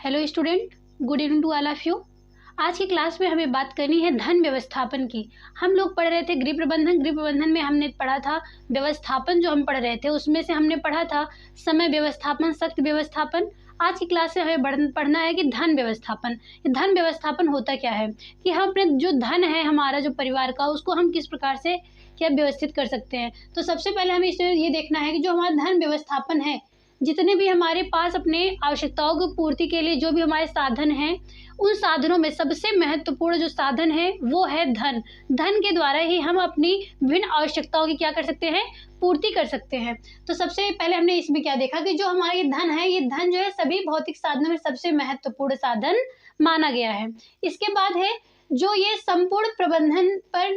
Hello student, good evening to all of you. आज की class में हमें बात करनी है धन व्यवस्थापन की। हम लोग पढ़ रहे थे गृह प्रबंधन। गृह प्रबंधन में हमने पढ़ा था व्यवस्थापन, जो हम पढ़ रहे थे उसमें से हमने पढ़ा था समय व्यवस्थापन, शक्ति व्यवस्थापन। आज की क्लास से हमें पढ़ना है कि धन व्यवस्थापन। ये धन व्यवस्थापन होता क्या है, कि हम अपने जो धन है हमारा जो परिवार का, उसको हम किस प्रकार से क्या व्यवस्थित कर सकते हैं। तो सबसे पहले हमें इसमें ये देखना है कि जो हमारा धन व्यवस्थापन है, जितने भी हमारे पास अपने आवश्यकताओं की पूर्ति के लिए जो भी हमारे साधन हैं, उन साधनों में सबसे महत्वपूर्ण जो साधन है वो है धन। धन के द्वारा ही हम अपनी विभिन्न आवश्यकताओं की क्या कर सकते हैं, पूर्ति कर सकते हैं। तो सबसे पहले हमने इसमें क्या देखा कि जो हमारा ये धन है, ये धन जो है सभी भौतिक साधनों में सबसे महत्वपूर्ण साधन माना गया है। इसके बाद है जो ये संपूर्ण प्रबंधन पर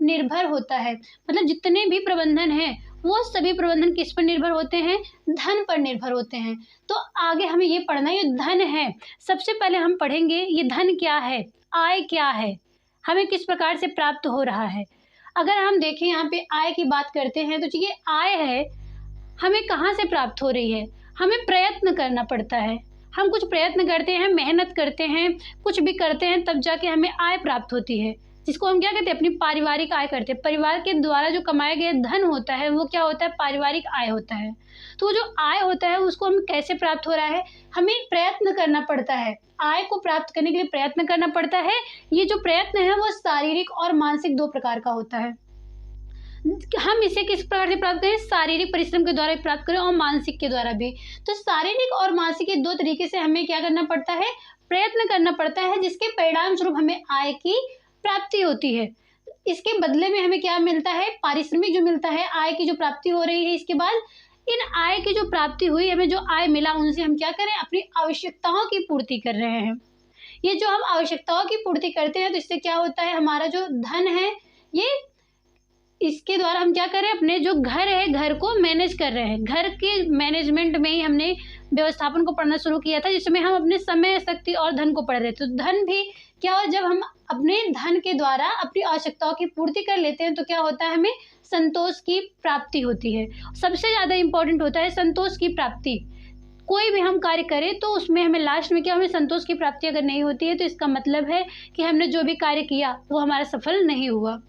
निर्भर होता है, मतलब जितने भी प्रबंधन हैं वो सभी प्रबंधन किस पर निर्भर होते हैं, धन पर निर्भर होते हैं। तो आगे हमें ये पढ़ना है, ये धन है। सबसे पहले हम पढ़ेंगे ये धन क्या है, आय क्या है, हमें किस प्रकार से प्राप्त हो रहा है। अगर हम देखें यहाँ पे आय की बात करते हैं तो ये आय है हमें कहाँ से प्राप्त हो रही है, हमें प्रयत्न करना पड़ता है। हम कुछ प्रयत्न करते हैं, मेहनत करते हैं, कुछ भी करते हैं, तब जाके हमें आय प्राप्त होती है, जिसको हम क्या कहते हैं, अपनी पारिवारिक आय करते हैं। परिवार के द्वारा जो कमाया गया धन होता है वो क्या होता है, पारिवारिक आय होता है। तो जो आय होता है उसको हम कैसे प्राप्त हो रहा है, हमें प्रयत्न करना पड़ता है। आय को प्राप्त करने के लिए प्रयत्न करना पड़ता है। ये जो प्रयत्न है वो शारीरिक और मानसिक दो प्रकार का होता है। हम इसे किस प्रकार से प्राप्त करें, शारीरिक परिश्रम के द्वारा भी प्राप्त करें और मानसिक के द्वारा भी। तो शारीरिक और मानसिक के दो तरीके से हमें क्या करना पड़ता है, प्रयत्न करना पड़ता है, जिसके परिणाम स्वरूप हमें आय की प्राप्ति होती है। इसके बदले में हमें क्या मिलता है, पारिश्रमिक जो मिलता है, आय की जो प्राप्ति हो रही है। इसके बाद इन आय की जो प्राप्ति हुई, हमें जो आय मिला, उनसे हम क्या करें, अपनी आवश्यकताओं की पूर्ति कर रहे हैं। ये जो हम आवश्यकताओं की पूर्ति करते हैं तो इससे क्या होता है, हमारा जो धन है ये, इसके द्वारा हम क्या करें, अपने जो घर है घर को मैनेज कर रहे हैं। घर के मैनेजमेंट में ही हमने व्यवस्थापन को पढ़ना शुरू किया था, जिसमें हम अपने समय, शक्ति और धन को पढ़ रहे थे। तो धन भी क्या हो, जब हम अपने धन के द्वारा अपनी आवश्यकताओं की पूर्ति कर लेते हैं तो क्या होता है, हमें संतोष की प्राप्ति होती है। सबसे ज़्यादा इम्पोर्टेंट होता है संतोष की प्राप्ति। कोई भी हम कार्य करें तो उसमें हमें लास्ट में क्या, हमें संतोष की प्राप्ति अगर नहीं होती है तो इसका मतलब है कि हमने जो भी कार्य किया वो हमारा सफल नहीं हुआ।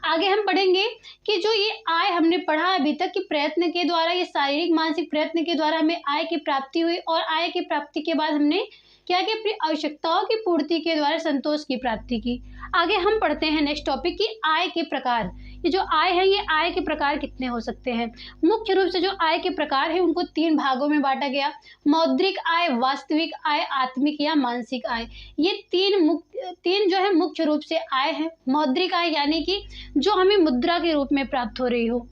आगे हम पढ़ेंगे कि जो ये आय हमने पढ़ा अभी तक कि प्रयत्न के द्वारा, ये शारीरिक मानसिक प्रयत्न के द्वारा हमें आय की प्राप्ति हुई, और आय की प्राप्ति के बाद हमने क्या कि अपनी आवश्यकताओं की पूर्ति के द्वारा संतोष की प्राप्ति की। आगे हम पढ़ते हैं नेक्स्ट टॉपिक की आय के प्रकार। ये जो आय है, ये आय के प्रकार कितने हो सकते हैं। मुख्य रूप से जो आय के प्रकार है उनको तीन भागों में बांटा गया, मौद्रिक आय, वास्तविक आय, आत्मिक या मानसिक आय। ये तीन जो है मुख्य रूप से आय है। मौद्रिक आय यानी कि जो हमें मुद्रा के रूप में प्राप्त हो रही हो।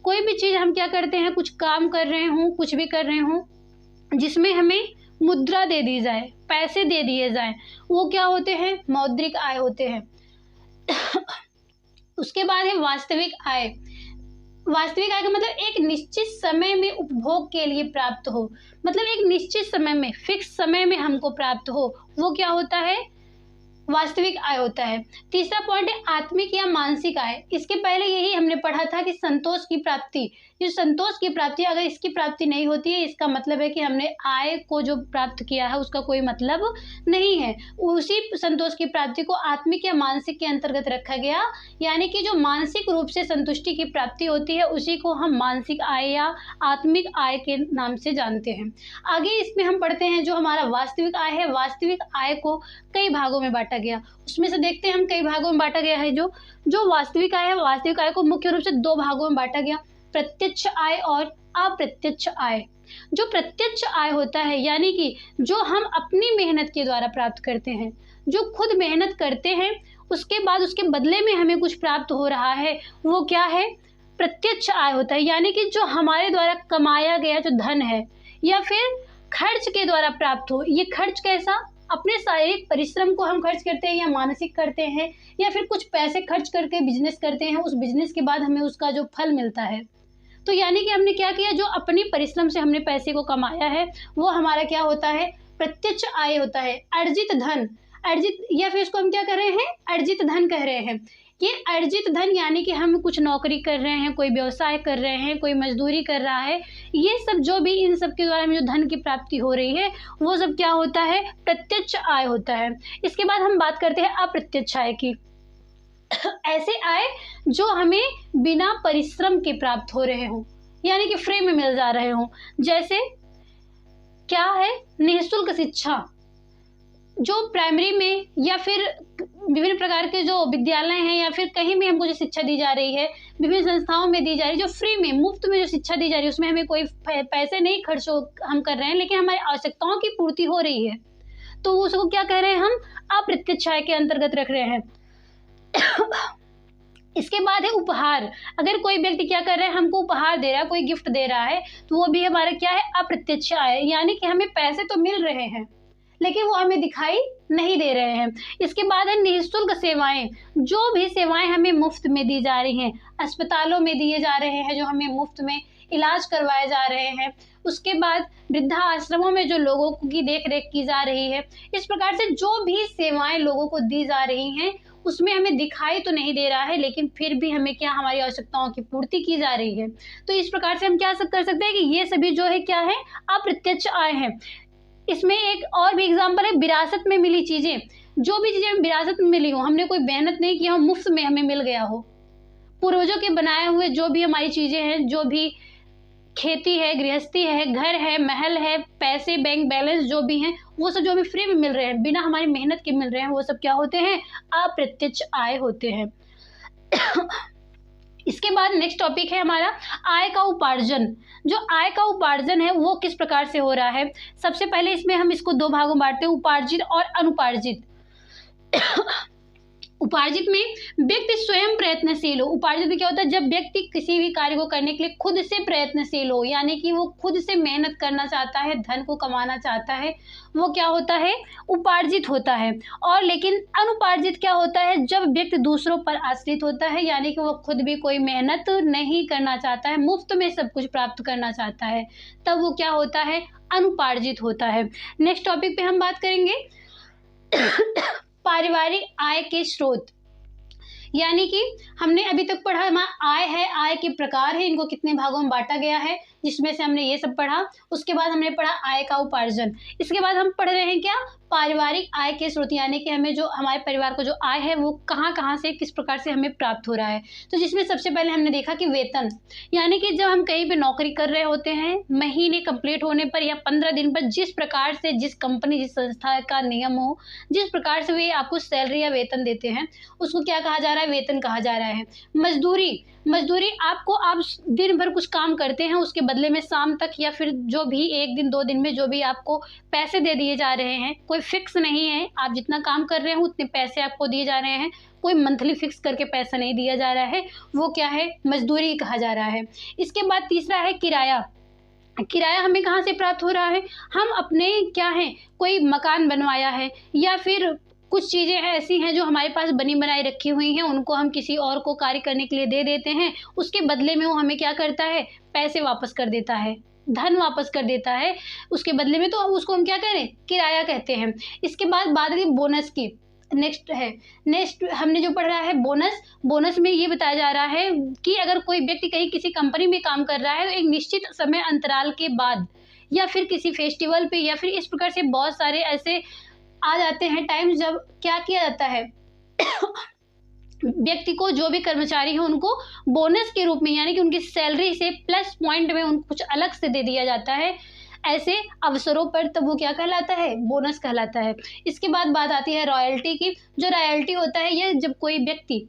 कोई भी चीज़ हम क्या करते हैं, कुछ काम कर रहे हों, कुछ भी कर रहे हों, जिसमें हमें मुद्रा दे दी जाए, पैसे दे दिए जाएं, वो क्या होते हैं, मौद्रिक आय होते हैं। उसके बाद है वास्तविक आय। वास्तविक आय का मतलब एक निश्चित समय में उपभोग के लिए प्राप्त हो, मतलब एक निश्चित समय में, फिक्स समय में हमको प्राप्त हो, वो क्या होता है, वास्तविक आय होता है। तीसरा पॉइंट है आत्मिक या मानसिक आय। इसके पहले यही हमने पढ़ा था कि संतोष की प्राप्ति, ये संतोष की प्राप्ति, अगर इसकी प्राप्ति नहीं होती है इसका मतलब है कि हमने आय को जो प्राप्त किया है उसका कोई मतलब नहीं है। उसी संतोष की प्राप्ति को आत्मिक या मानसिक के अंतर्गत रखा गया, यानी कि जो मानसिक रूप से संतुष्टि की प्राप्ति होती है उसी को हम मानसिक आय या आत्मिक आय के नाम से जानते हैं। आगे इसमें हम पढ़ते हैं जो हमारा वास्तविक आय है। वास्तविक आय को कई भागों में बांटा गया, उसमें से देखते हैं हम कई भागों में बांटा गया है। जो वास्तविक आय है, वास्तविक आय को मुख्य रूप से दो भागों में बांटा गया, प्रत्यक्ष आय और अप्रत्यक्ष आय। जो प्रत्यक्ष आय होता है यानी कि जो हम अपनी मेहनत के द्वारा प्राप्त करते हैं, जो खुद मेहनत करते हैं उसके बाद उसके बदले में हमें कुछ प्राप्त हो रहा है, वो क्या है, प्रत्यक्ष आय होता है। यानी कि जो हमारे द्वारा कमाया गया जो धन है या फिर खर्च के द्वारा प्राप्त हो। ये खर्च कैसा, अपने शारीरिक परिश्रम को हम खर्च करते हैं या मानसिक करते हैं, या फिर कुछ पैसे खर्च करके बिजनेस करते हैं, उस बिजनेस के बाद हमें उसका जो फल मिलता है। तो यानी कि हमने क्या किया, जो अपनी परिश्रम से हमने पैसे को कमाया है वो हमारा क्या होता है, प्रत्यक्ष आय होता है। अर्जित धन, अर्जित या फिर इसको हम क्या कर रहे हैं, अर्जित धन कह रहे हैं। ये अर्जित धन यानी कि हम कुछ नौकरी कर रहे हैं, कोई व्यवसाय कर रहे हैं, कोई मजदूरी कर रहा है, ये सब जो भी इन सब के द्वारा हमें जो धन की प्राप्ति हो रही है वो सब क्या होता है, प्रत्यक्ष आय होता है। इसके बाद हम बात करते हैं अप्रत्यक्ष आय की। ऐसे आय जो हमें बिना परिश्रम के प्राप्त हो रहे हों, यानी कि फ्री में मिल जा रहे हों। जैसे क्या है, निःशुल्क शिक्षा, जो प्राइमरी में या फिर विभिन्न प्रकार के जो विद्यालय हैं या फिर कहीं भी हमको जो शिक्षा दी जा रही है, विभिन्न संस्थाओं में दी जा रही है, जो फ्री में मुफ्त में जो शिक्षा दी जा रही है, उसमें हमें कोई पैसे नहीं खर्च हम कर रहे हैं, लेकिन हमारी आवश्यकताओं की पूर्ति हो रही है, तो उसको क्या कह रहे हैं, हम अप्रत्यक्ष आय के अंतर्गत रख रहे हैं। इसके बाद है उपहार। अगर कोई व्यक्ति क्या कर रहा है, हमको उपहार दे रहा है, कोई गिफ्ट दे रहा है, तो वो भी हमारा क्या है, अप्रत्यक्ष आय, यानी कि हमें पैसे तो मिल रहे हैं लेकिन वो हमें दिखाई नहीं दे रहे हैं। इसके बाद है निःशुल्क सेवाएं, जो भी सेवाएं हमें मुफ्त में दी जा रही हैं, अस्पतालों में दिए जा रहे हैं, जो हमें मुफ्त में इलाज करवाए जा रहे हैं। उसके बाद वृद्धा आश्रमों में जो लोगों की देख रेख की जा रही है, इस प्रकार से जो भी सेवाएं लोगों को दी जा रही हैं उसमें हमें दिखाई तो नहीं दे रहा है, लेकिन फिर भी हमें क्या, हमारी आवश्यकताओं की पूर्ति की जा रही है। तो इस प्रकार से हम क्या कर सकते हैं कि ये सभी जो है क्या है, अप्रत्यक्ष आय है। इसमें एक और भी एग्जाम्पल है, विरासत में मिली चीजें। जो भी चीजें विरासत में मिली हो, हमने कोई मेहनत नहीं की हो, मुफ्त में हमें मिल गया हो, पूर्वजों के बनाए हुए जो भी हमारी चीजें हैं, जो भी खेती है, गृहस्थी है, घर है, महल है, पैसे, बैंक बैलेंस जो भी हैं, वो सब जो हमें फ्री में मिल रहे हैं, बिना हमारी मेहनत के मिल रहे हैं, वो सब क्या होते हैं, अप्रत्यक्ष आय होते हैं। इसके बाद नेक्स्ट टॉपिक है हमारा आय का उपार्जन। जो आय का उपार्जन है वो किस प्रकार से हो रहा है। सबसे पहले इसमें हम इसको दो भागों में बांटते हैं, उपार्जित और अनुपार्जित। उपार्जित में व्यक्ति स्वयं प्रयत्नशील हो। उपार्जित में क्या होता है, जब व्यक्ति किसी भी कार्य को करने के लिए खुद से प्रयत्नशील हो, यानी कि वो खुद से मेहनत करना चाहता है, धन को कमाना चाहता है, वो क्या होता है, उपार्जित होता है। और लेकिन अनुपार्जित क्या होता है, जब व्यक्ति दूसरों पर आश्रित होता है, यानी कि वो खुद भी कोई मेहनत नहीं करना चाहता है, मुफ्त में सब कुछ प्राप्त करना चाहता है, तब वो क्या होता है, अनुपार्जित होता है। नेक्स्ट टॉपिक पे हम बात करेंगे पारिवारिक आय के स्रोत। यानी कि हमने अभी तक पढ़ा, हमारा आय है, आय के प्रकार है, इनको कितने भागों में बांटा गया है, जिसमें से हमने ये सब पढ़ा। उसके बाद हमने पढ़ा आय का उपार्जन। इसके बाद हम पढ़ रहे हैं क्या, पारिवारिक आय के स्रोत, यानी कि हमें जो हमारे परिवार को जो आय है वो कहाँ कहाँ से किस प्रकार से हमें प्राप्त हो रहा है। तो जिसमें सबसे पहले हमने देखा कि वेतन, यानी कि जब हम कहीं पे नौकरी कर रहे होते हैं, महीने कंप्लीट होने पर या 15 दिन पर, जिस प्रकार से जिस कंपनी जिस संस्था का नियम हो, जिस प्रकार से वे आपको सैलरी या वेतन देते हैं, उसको क्या कहा जा रहा है, वेतन कहा जा रहा है। मजदूरी, मजदूरी आपको, आप दिन भर कुछ काम करते हैं, उसके बदले में शाम तक या फिर जो भी 1 दिन 2 दिन में जो भी आपको पैसे दे दिए जा रहे हैं, कोई फिक्स नहीं है, आप जितना काम कर रहे हैं उतने पैसे आपको दिए जा रहे हैं, कोई मंथली फिक्स करके पैसा नहीं दिया जा रहा है, वो क्या है, मजदूरी कहा जा रहा है। इसके बाद तीसरा है किराया। किराया हमें कहाँ से प्राप्त हो रहा है, हम अपने क्या है, कोई मकान बनवाया है या फिर कुछ चीज़ें ऐसी हैं जो हमारे पास बनी बनाई रखी हुई हैं, उनको हम किसी और को कार्य करने के लिए दे देते हैं, उसके बदले में वो हमें क्या करता है, पैसे वापस कर देता है, धन वापस कर देता है उसके बदले में, तो उसको हम क्या करें, किराया कहते हैं। इसके बाद बात की बोनस की। नेक्स्ट हमने जो पढ़ रहा है बोनस। बोनस में ये बताया जा रहा है कि अगर कोई व्यक्ति कहीं किसी कंपनी में काम कर रहा है तो एक निश्चित समय अंतराल के बाद या फिर किसी फेस्टिवल पे या फिर इस प्रकार से बहुत सारे ऐसे आ जाते हैं टाइम जब क्या किया जाता है व्यक्ति को, जो भी कर्मचारी है उनको बोनस के रूप में, यानी कि उनकी सैलरी से प्लस पॉइंट में उनको कुछ अलग से दे दिया जाता है ऐसे अवसरों पर, तब वो क्या कहलाता है, बोनस कहलाता है। इसके बाद बात आती है रॉयल्टी की। जो रॉयल्टी होता है, ये जब कोई व्यक्ति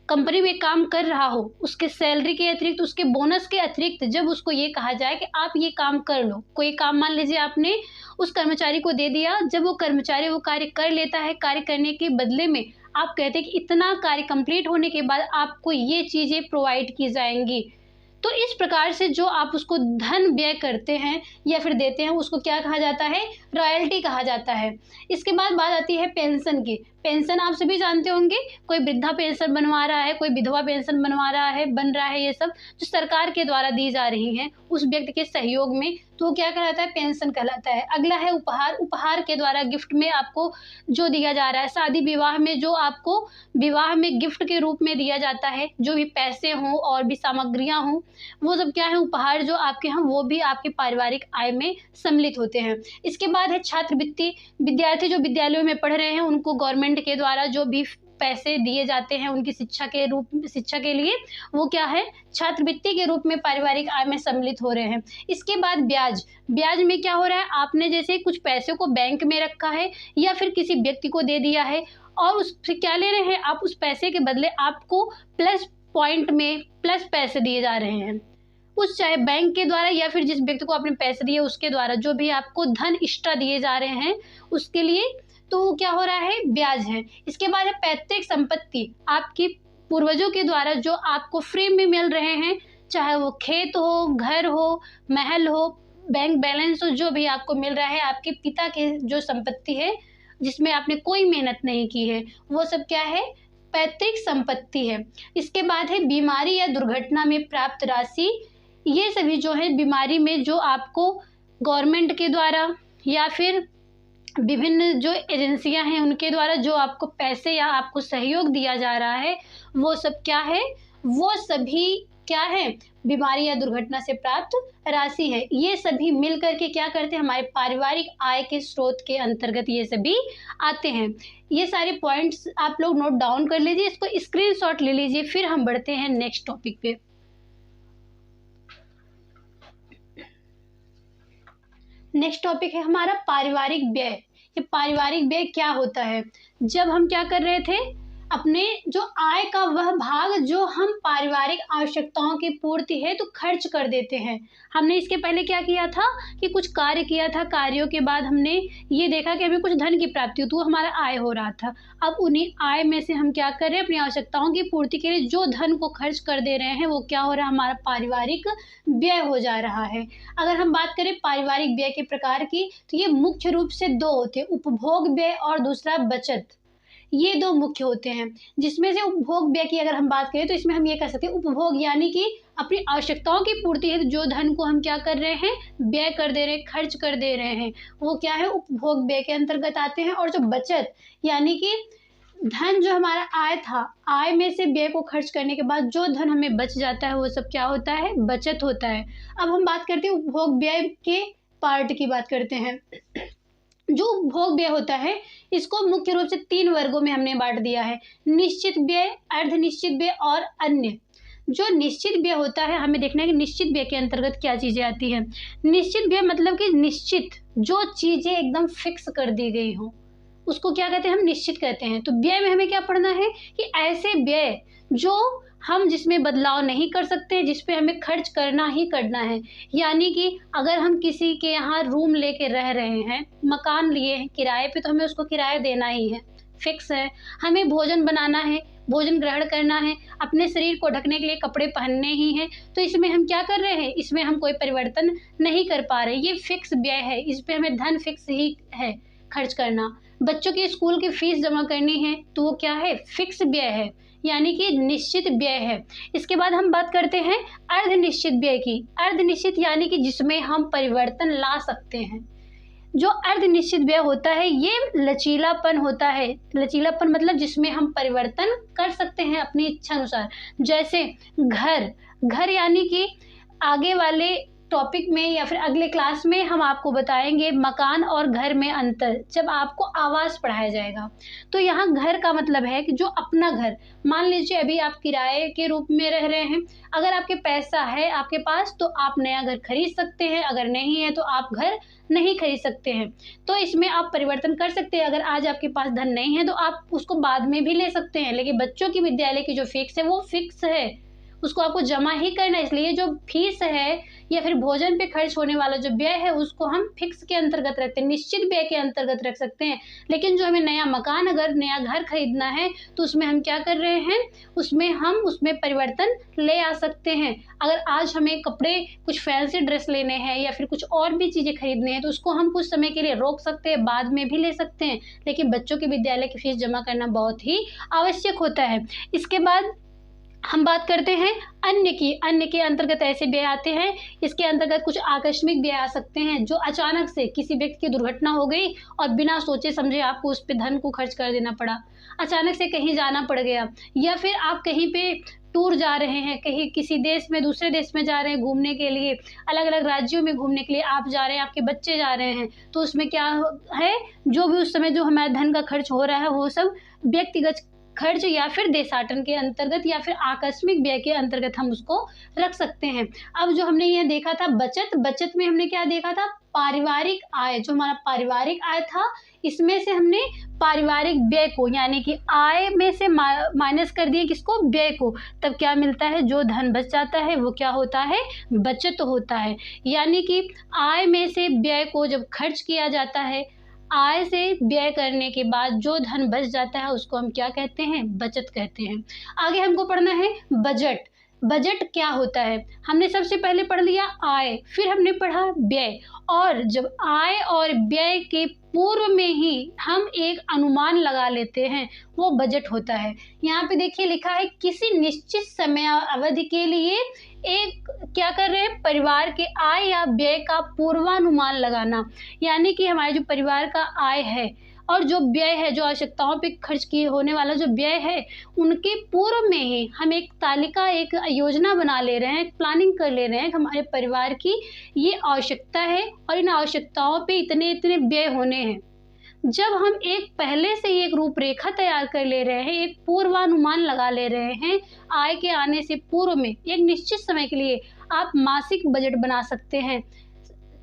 कंपनी में काम कर रहा हो, उसके सैलरी के अतिरिक्त, उसके बोनस के अतिरिक्त जब उसको ये कहा जाए कि आप ये काम कर लो, कोई काम मान लीजिए आपने उस कर्मचारी को दे दिया, जब वो कर्मचारी वो कार्य कर लेता है, कार्य करने के बदले में आप कहते हैं कि इतना कार्य कंप्लीट होने के बाद आपको ये चीज़ें प्रोवाइड की जाएंगी, तो इस प्रकार से जो आप उसको धन व्यय करते हैं या फिर देते हैं, उसको क्या कहा जाता है, रॉयल्टी कहा जाता है। इसके बाद बात आती है पेंशन की। पेंशन आप सभी जानते होंगे, कोई वृद्धा पेंशन बनवा रहा है, कोई विधवा पेंशन बनवा रहा है, बन रहा है, ये सब जो सरकार के द्वारा दी जा रही हैं उस व्यक्ति के सहयोग में, तो वो क्या कहलाता है, पेंशन कहलाता है। अगला है उपहार। उपहार के द्वारा गिफ्ट में आपको जो दिया जा रहा है, शादी विवाह में जो आपको विवाह में गिफ्ट के रूप में दिया जाता है, जो भी पैसे हों और भी सामग्रियां हों, वो सब क्या है, उपहार जो आपके यहाँ, वो भी आपके पारिवारिक आय में सम्मिलित होते हैं। इसके बाद है छात्रवृत्ति। विद्यार्थी जो विद्यालयों में पढ़ रहे हैं उनको गवर्नमेंट के द्वारा जो भी पैसे दिए जाते हैं उनकी शिक्षा के लिए, वो क्या है, छात्रवृत्ति के रूप में पारिवारिक आय में सम्मिलित हो रहे हैं। इसके बाद ब्याज। ब्याज में क्या हो रहा है, आपने जैसे कुछ पैसे को बैंक में रखा है या फिर किसी व्यक्ति को दे दिया है और उससे क्या ले रहे हैं आप, उस पैसे के बदले आपको प्लस पॉइंट में प्लस पैसे दिए जा रहे हैं, उस चाहे बैंक के द्वारा या फिर जिस व्यक्ति को आपने पैसे दिए उसके द्वारा जो भी आपको धन एक्स्ट्रा दिए जा रहे हैं उसके लिए, तो क्या हो रहा है, ब्याज है। इसके बाद है पैतृक संपत्ति। आपकी पूर्वजों के द्वारा जो आपको फ्री में मिल रहे हैं, चाहे वो खेत हो, घर हो, महल हो, बैंक बैलेंस हो, जो भी आपको मिल रहा है, आपके पिता के जो संपत्ति है जिसमें आपने कोई मेहनत नहीं की है, वो सब क्या है, पैतृक संपत्ति है। इसके बाद है बीमारी या दुर्घटना में प्राप्त राशि। ये सभी जो है बीमारी में जो आपको गवर्नमेंट के द्वारा या फिर विभिन्न जो एजेंसियां हैं उनके द्वारा जो आपको पैसे या आपको सहयोग दिया जा रहा है, वो सब क्या है, वो सभी क्या है, बीमारी या दुर्घटना से प्राप्त राशि है। ये सभी मिल करके क्या करते हैं, हमारे पारिवारिक आय के स्रोत के अंतर्गत ये सभी आते हैं। ये सारे पॉइंट्स आप लोग नोट डाउन कर लीजिए, इसको स्क्रीनशॉट ले लीजिए, फिर हम बढ़ते हैं नेक्स्ट टॉपिक पे। नेक्स्ट टॉपिक है हमारा पारिवारिक व्यय। ये पारिवारिक व्यय क्या होता है, जब हम क्या कर रहे थे, अपने जो आय का वह भाग जो हम पारिवारिक आवश्यकताओं की पूर्ति है तो खर्च कर देते हैं। हमने इसके पहले क्या किया था कि कुछ कार्य किया था, कार्यों के बाद हमने ये देखा कि हमें कुछ धन की प्राप्ति हो तो वो हमारा आय हो रहा था। अब उन्हीं आय में से हम क्या कर रहे हैं, अपनी आवश्यकताओं की पूर्ति के लिए जो धन को खर्च कर दे रहे हैं वो क्या हो रहा है, हमारा पारिवारिक व्यय हो जा रहा है। अगर हम बात करें पारिवारिक व्यय के प्रकार की, तो ये मुख्य रूप से दो होते हैं, उपभोग व्यय और दूसरा बचत। ये दो मुख्य होते हैं, जिसमें से उपभोग व्यय की अगर हम बात करें तो इसमें हम ये कह सकते हैं, उपभोग यानी कि अपनी आवश्यकताओं की पूर्ति है जो धन को हम क्या कर रहे हैं, व्यय कर दे रहे हैं, खर्च कर दे रहे हैं, वो क्या है, उपभोग व्यय के अंतर्गत आते हैं। और जो बचत यानी कि धन जो हमारा आय था, आय में से व्यय को खर्च करने के बाद जो धन हमें बच जाता है वो सब क्या होता है, बचत होता है। अब हम बात करते हैं उपभोग व्यय के पार्ट की बात करते हैं। जो उपभोग व्यय होता है इसको मुख्य रूप से 3 वर्गों में हमने बांट दिया है, निश्चित व्यय, अर्धनिश्चित व्यय और अन्य। जो निश्चित व्यय होता है, हमें देखना है कि निश्चित व्यय के अंतर्गत क्या चीजें आती हैं। निश्चित व्यय मतलब कि निश्चित जो चीजें एकदम फिक्स कर दी गई हो उसको क्या कहते हैं, हम निश्चित कहते हैं। तो व्यय में हमें क्या पढ़ना है कि ऐसे व्यय जो हम जिसमें बदलाव नहीं कर सकते, जिस पे हमें खर्च करना ही करना है। यानी कि अगर हम किसी के यहाँ रूम लेके रह रहे हैं, मकान लिए हैं किराए पे, तो हमें उसको किराया देना ही है, फिक्स है। हमें भोजन बनाना है, भोजन ग्रहण करना है, अपने शरीर को ढकने के लिए कपड़े पहनने ही हैं, तो इसमें हम क्या कर रहे हैं, इसमें हम कोई परिवर्तन नहीं कर पा रहे। ये फिक्स व्यय है, इस पे हमें धन फिक्स ही है खर्च करना। बच्चों की स्कूल की फीस जमा करनी है तो वो क्या है, फिक्स व्यय है, यानी कि निश्चित व्यय है। इसके बाद हम बात करते हैं अर्धनिश्चित व्यय की। अर्धनिश्चित यानी कि जिसमें हम परिवर्तन ला सकते हैं। जो अर्धनिश्चित व्यय होता है ये लचीलापन होता है। लचीलापन मतलब जिसमें हम परिवर्तन कर सकते हैं अपनी इच्छा अनुसार। जैसे घर यानी कि आगे वाले टॉपिक में या फिर अगले क्लास में हम आपको बताएंगे मकान और घर में अंतर, जब आपको आवास पढ़ाया जाएगा। तो यहाँ घर का मतलब है कि जो अपना घर, मान लीजिए अभी आप किराए के रूप में रह रहे हैं, अगर आपके पैसा है आपके पास तो आप नया घर खरीद सकते हैं, अगर नहीं है तो आप घर नहीं खरीद सकते हैं। तो इसमें आप परिवर्तन कर सकते हैं। अगर आज आपके पास धन नहीं है तो आप उसको बाद में भी ले सकते हैं, लेकिन बच्चों की विद्यालय की जो फिक्स है वो फिक्स है, उसको आपको जमा ही करना है। इसलिए जो फीस है या फिर भोजन पे खर्च होने वाला जो व्यय है उसको हम फिक्स के अंतर्गत रखते हैं, निश्चित व्यय के अंतर्गत रख सकते हैं। लेकिन जो हमें नया मकान, अगर नया घर खरीदना है तो उसमें हम क्या कर रहे हैं, उसमें परिवर्तन ले आ सकते हैं। अगर आज हमें कपड़े, कुछ फैंसी ड्रेस लेने हैं या फिर कुछ और भी चीज़ें खरीदने हैं तो उसको हम कुछ समय के लिए रोक सकते हैं, बाद में भी ले सकते हैं। लेकिन बच्चों के विद्यालय की फीस जमा करना बहुत ही आवश्यक होता है। इसके बाद हम बात करते हैं अन्य की। अन्य के अंतर्गत ऐसे व्यय आते हैं, इसके अंतर्गत कुछ आकस्मिक व्यय आ सकते हैं, जो अचानक से किसी व्यक्ति की दुर्घटना हो गई और बिना सोचे समझे आपको उस पे धन को खर्च कर देना पड़ा। अचानक से कहीं जाना पड़ गया, या फिर आप कहीं पे टूर जा रहे हैं, कहीं किसी देश में दूसरे देश में जा रहे हैं घूमने के लिए, अलग अलग राज्यों में घूमने के लिए आप जा रहे हैं, आपके बच्चे जा रहे हैं, तो उसमें क्या है, जो भी उस समय जो हमारा धन का खर्च हो रहा है वो सब व्यक्तिगत खर्च या फिर देशाटन के अंतर्गत या फिर आकस्मिक व्यय के अंतर्गत हम उसको रख सकते हैं। अब जो हमने ये देखा था बचत में हमने क्या देखा था, पारिवारिक आय, जो हमारा पारिवारिक आय था इसमें से हमने पारिवारिक व्यय को, यानी कि आय में से माइनस कर दिए किसको, व्यय को, तब क्या मिलता है, जो धन बच जाता है वो क्या होता है, बचत होता है। यानी कि आय में से व्यय को जब खर्च किया जाता है, आय से व्यय करने के बाद जो धन बच जाता है उसको हम क्या कहते हैं, बचत कहते हैं। आगे हमको पढ़ना है बजट। बजट क्या होता है, हमने सबसे पहले पढ़ लिया आय, फिर हमने पढ़ा व्यय, और जब आय और व्यय के पूर्व में ही हम एक अनुमान लगा लेते हैं वो बजट होता है। यहाँ पे देखिए लिखा है किसी निश्चित समय अवधि के लिए एक क्या कर रहे हैं, परिवार के आय या व्यय का पूर्वानुमान लगाना। यानी कि हमारे जो परिवार का आय है और जो व्यय है, जो आवश्यकताओं पे खर्च किए होने वाला जो व्यय है, उनके पूर्व में ही हम एक तालिका, एक योजना बना ले रहे हैं, प्लानिंग कर ले रहे हैं। हमारे परिवार की ये आवश्यकता है और इन आवश्यकताओं पे इतने इतने व्यय होने हैं। जब हम एक पहले से ही एक रूपरेखा तैयार कर ले रहे हैं, एक पूर्वानुमान लगा ले रहे हैं, आय के आने से पूर्व में एक निश्चित समय के लिए आप मासिक बजट बना सकते हैं।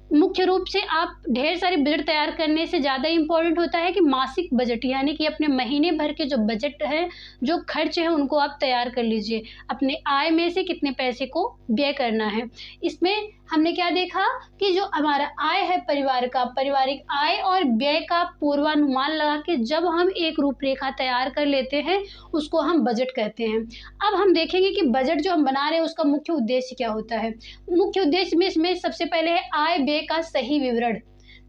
मुख्य रूप से आप ढेर सारे बजट तैयार करने से ज़्यादा इम्पोर्टेंट होता है कि मासिक बजट, यानी कि अपने महीने भर के जो बजट है, जो खर्च है, उनको आप तैयार कर लीजिए। अपने आय में से कितने पैसे को व्यय करना है। इसमें हमने क्या देखा कि जो हमारा आय है परिवार का, पारिवारिक आय और व्यय का पूर्वानुमान लगा के जब हम एक रूपरेखा तैयार कर लेते हैं उसको हम बजट कहते हैं। अब हम देखेंगे कि बजट जो हम बना रहे हैं उसका मुख्य उद्देश्य क्या होता है। मुख्य उद्देश्य में इसमें सबसे पहले है आय व्यय का सही विवरण।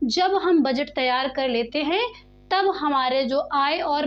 जब हम बजट तैयार कर लेते हैं तब हमारे जो आय और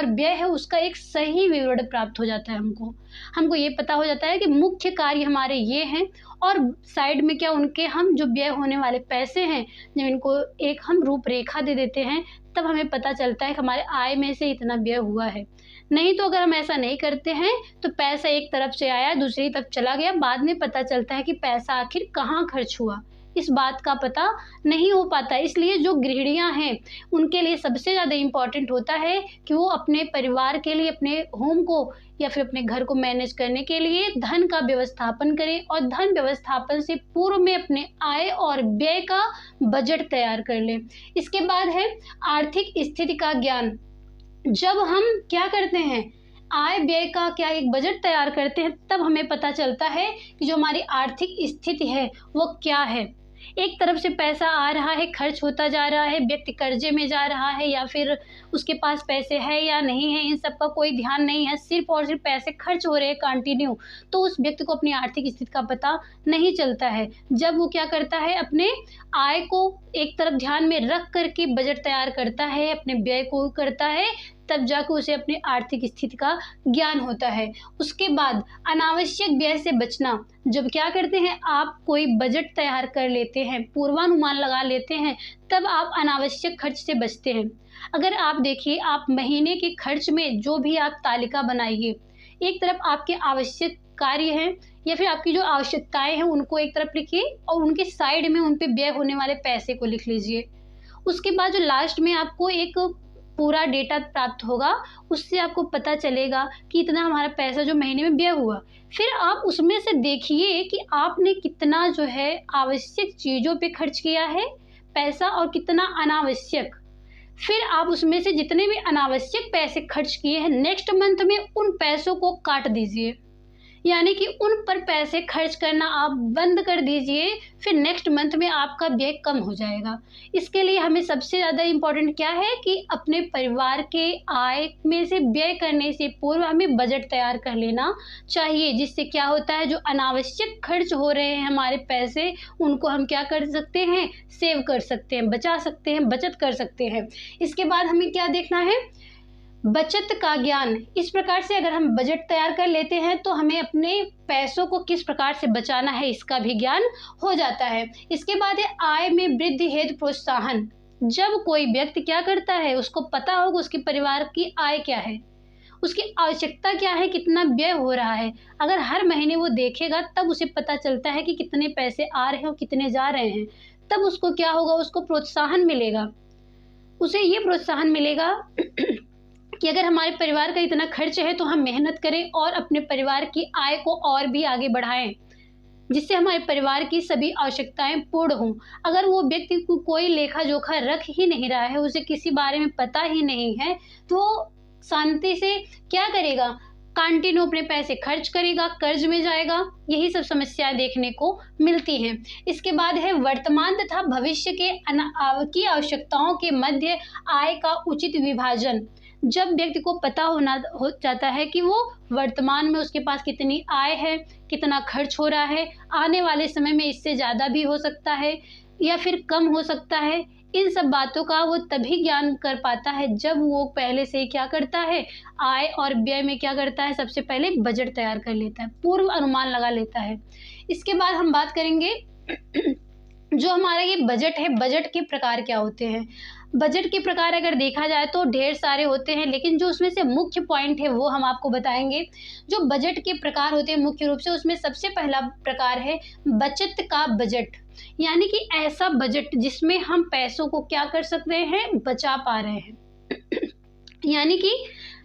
व्यय है उसका एक सही विवरण प्राप्त हो जाता है। हमको ये पता हो जाता है कि मुख्य कार्य हमारे ये हैं और साइड में क्या उनके हम जो व्यय होने वाले पैसे हैं, जब इनको एक हम रूपरेखा दे देते हैं तब हमें पता चलता है कि हमारे आय में से इतना व्यय हुआ है। नहीं तो अगर हम ऐसा नहीं करते हैं तो पैसा एक तरफ से आया दूसरी तरफ चला गया, बाद में पता चलता है कि पैसा आखिर कहाँ खर्च हुआ, इस बात का पता नहीं हो पाता। इसलिए जो गृहिणियां हैं उनके लिए सबसे ज़्यादा इम्पॉर्टेंट होता है कि वो अपने परिवार के लिए, अपने होम को या फिर अपने घर को मैनेज करने के लिए धन का व्यवस्थापन करें और धन व्यवस्थापन से पूर्व में अपने आय और व्यय का बजट तैयार कर लें। इसके बाद है आर्थिक स्थिति का ज्ञान। जब हम क्या करते हैं, आय व्यय का क्या एक बजट तैयार करते हैं, तब हमें पता चलता है कि जो हमारी आर्थिक स्थिति है वो क्या है। एक तरफ से पैसा आ रहा है, खर्च होता जा रहा है, व्यक्ति कर्जे में जा रहा है या फिर उसके पास पैसे है या नहीं है, इन सब का कोई ध्यान नहीं है, सिर्फ और सिर्फ पैसे खर्च हो रहे हैं कंटिन्यू, तो उस व्यक्ति को अपनी आर्थिक स्थिति का पता नहीं चलता है। जब वो क्या करता है, अपने आय को एक तरफ ध्यान में रख करके बजट तैयार करता है, अपने व्यय को करता है, तब जाकर उसे अपनी आर्थिक स्थिति का ज्ञान होता है। उसके बाद अनावश्यक व्यय से बचना। जब क्या करते हैं, आप कोई बजट तैयार कर लेते हैं, पूर्वानुमान लगा लेते हैं, तब आप अनावश्यक खर्च से बचते हैं। अगर आप देखिए, आप महीने के खर्च में जो भी आप तालिका बनाइए, एक तरफ आपके आवश्यक कार्य हैं या फिर आपकी जो आवश्यकताएं हैं उनको एक तरफ लिखिए और उनके साइड में उन पे व्यय होने वाले पैसे को लिख लीजिए। उसके बाद जो लास्ट में आपको एक पूरा डेटा प्राप्त होगा, उससे आपको पता चलेगा कि इतना हमारा पैसा जो महीने में व्यय हुआ। फिर आप उसमें से देखिए कि आपने कितना जो है आवश्यक चीज़ों पे खर्च किया है पैसा और कितना अनावश्यक। फिर आप उसमें से जितने भी अनावश्यक पैसे खर्च किए हैं नेक्स्ट मंथ में उन पैसों को काट दीजिए। यानी कि उन पर पैसे खर्च करना आप बंद कर दीजिए, फिर नेक्स्ट मंथ में आपका व्यय कम हो जाएगा। इसके लिए हमें सबसे ज़्यादा इम्पोर्टेंट क्या है कि अपने परिवार के आय में से व्यय करने से पूर्व हमें बजट तैयार कर लेना चाहिए, जिससे क्या होता है जो अनावश्यक खर्च हो रहे हैं हमारे पैसे, उनको हम क्या कर सकते हैं, सेव कर सकते हैं, बचा सकते हैं, बचत कर सकते हैं। इसके बाद हमें क्या देखना है, बचत का ज्ञान। इस प्रकार से अगर हम बजट तैयार कर लेते हैं तो हमें अपने पैसों को किस प्रकार से बचाना है इसका भी ज्ञान हो जाता है। इसके बाद है आय में वृद्धि हेतु प्रोत्साहन। जब कोई व्यक्ति क्या करता है, उसको पता होगा उसके परिवार की आय क्या है, उसकी आवश्यकता क्या है, कितना व्यय हो रहा है। अगर हर महीने वो देखेगा तब उसे पता चलता है कि कितने पैसे आ रहे हैं और कितने जा रहे हैं। तब उसको क्या होगा, उसको प्रोत्साहन मिलेगा, उसे ये प्रोत्साहन मिलेगा कि अगर हमारे परिवार का इतना खर्च है तो हम मेहनत करें और अपने परिवार की आय को और भी आगे बढ़ाएं, जिससे हमारे परिवार की सभी आवश्यकताएं पूर्ण हों। अगर वो व्यक्ति को कोई लेखा जोखा रख ही नहीं रहा है, उसे किसी बारे में पता ही नहीं है, तो शांति से क्या करेगा, कंटिन्यू अपने पैसे खर्च करेगा, कर्ज में जाएगा। यही सब समस्याएं देखने को मिलती हैं। इसके बाद है वर्तमान तथा भविष्य की आवश्यकताओं के मध्य आय का उचित विभाजन। जब व्यक्ति को पता हो जाता है कि वो वर्तमान में उसके पास कितनी आय है, कितना खर्च हो रहा है, आने वाले समय में इससे ज़्यादा भी हो सकता है या फिर कम हो सकता है, इन सब बातों का वो तभी ज्ञान कर पाता है जब वो पहले से क्या करता है, आय और व्यय में क्या करता है, सबसे पहले बजट तैयार कर लेता है, पूर्व अनुमान लगा लेता है। इसके बाद हम बात करेंगे जो हमारा ये बजट है, बजट के प्रकार क्या होते हैं। बजट के प्रकार अगर देखा जाए तो ढेर सारे होते हैं, लेकिन जो उसमें से मुख्य पॉइंट है वो हम आपको बताएंगे। जो बजट के प्रकार होते हैं मुख्य रूप से, उसमें सबसे पहला प्रकार है बचत का बजट। यानी कि ऐसा बजट जिसमें हम पैसों को क्या कर सकते हैं, बचा पा रहे हैं। यानी कि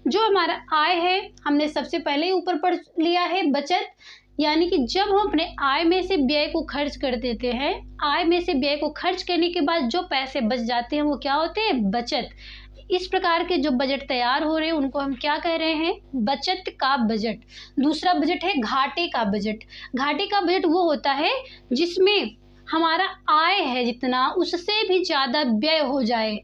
जो हमारा आय है, हमने सबसे पहले ऊपर पढ़ लिया है बचत, यानी कि जब हम अपने आय में से व्यय को खर्च कर देते हैं, आय में से व्यय को खर्च करने के बाद जो पैसे बच जाते हैं वो क्या होते हैं, बचत। इस प्रकार के जो बजट तैयार हो रहे हैं उनको हम क्या कह रहे हैं, बचत का बजट। दूसरा बजट है घाटे का बजट। घाटे का बजट वो होता है जिसमें हमारा आय है जितना, उससे भी ज़्यादा व्यय हो जाए।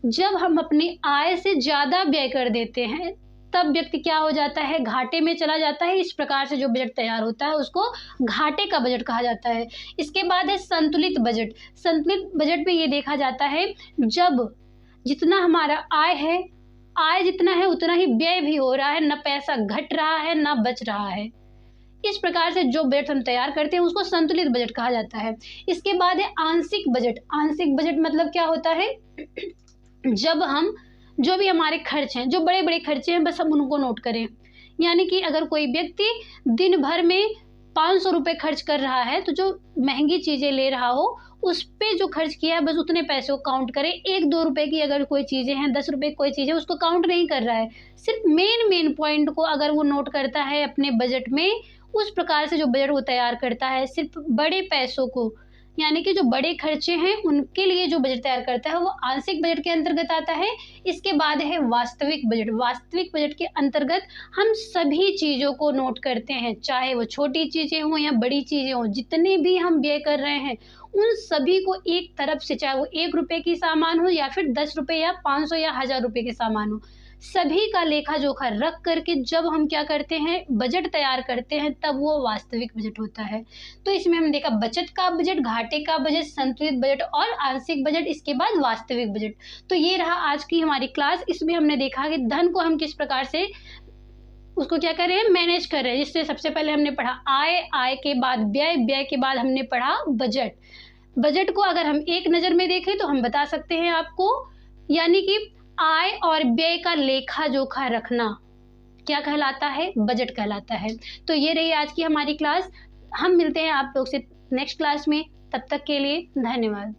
जब हम अपनी आय से ज़्यादा व्यय कर देते हैं तब व्यक्ति क्या हो जाता है, घाटे में चला जाता है। इस प्रकार से जो बजट तैयार होता है उसको घाटे का बजट कहा जाता है। इसके बाद है संतुलित बजट। संतुलित बजट में ये देखा जाता है जब जितना हमारा आय है, आय जितना है उतना ही व्यय भी हो रहा है, न पैसा घट रहा है न बच रहा है। इस प्रकार से जो बजट हम तैयार करते हैं उसको संतुलित बजट कहा जाता है। इसके बाद है आंशिक बजट। आंशिक बजट मतलब क्या होता है, जब हम जो भी हमारे खर्च हैं, जो बड़े बड़े खर्चे हैं, बस हम उनको नोट करें। यानी कि अगर कोई व्यक्ति दिन भर में 500 रुपये खर्च कर रहा है तो जो महंगी चीज़ें ले रहा हो उस पे जो खर्च किया है बस उतने पैसे को काउंट करें। 1-2 रुपए की अगर कोई चीज़ें हैं, 10 रुपए की कोई चीज़ है, उसको काउंट नहीं कर रहा है, सिर्फ मेन पॉइंट को अगर वो नोट करता है अपने बजट में, उस प्रकार से जो बजट वो तैयार करता है सिर्फ बड़े पैसों को, यानी कि जो बड़े खर्चे हैं उनके लिए जो बजट तैयार करता है वो आंशिक बजट के अंतर्गत आता है। इसके बाद है वास्तविक बजट। वास्तविक बजट के अंतर्गत हम सभी चीज़ों को नोट करते हैं, चाहे वो छोटी चीज़ें हों या बड़ी चीज़ें हों, जितने भी हम व्यय कर रहे हैं उन सभी को एक तरफ से, चाहे वो 1 रुपये की सामान हो या फिर 10 रुपये या 500 या 1000 रुपये के सामान हो, सभी का लेखा जोखा रख करके जब हम क्या करते हैं, बजट तैयार करते हैं, तब वो वास्तविक बजट होता है। तो इसमें हम देखा बचत का बजट, घाटे का बजट, संतुलित बजट और आंशिक बजट, इसके बाद वास्तविक बजट। तो ये रहा आज की हमारी क्लास। इसमें हमने देखा कि धन को हम किस प्रकार से उसको क्या कर रहे हैं, मैनेज कर रहे हैं। जिससे सबसे पहले हमने पढ़ा आय, आय के बाद व्यय, व्यय के बाद हमने पढ़ा बजट। बजट को अगर हम एक नज़र में देखें तो हम बता सकते हैं आपको, यानी कि आय और व्यय का लेखा जोखा रखना क्या कहलाता है, बजट कहलाता है। तो ये रही आज की हमारी क्लास। हम मिलते हैं आप लोग से नेक्स्ट क्लास में, तब तक के लिए धन्यवाद।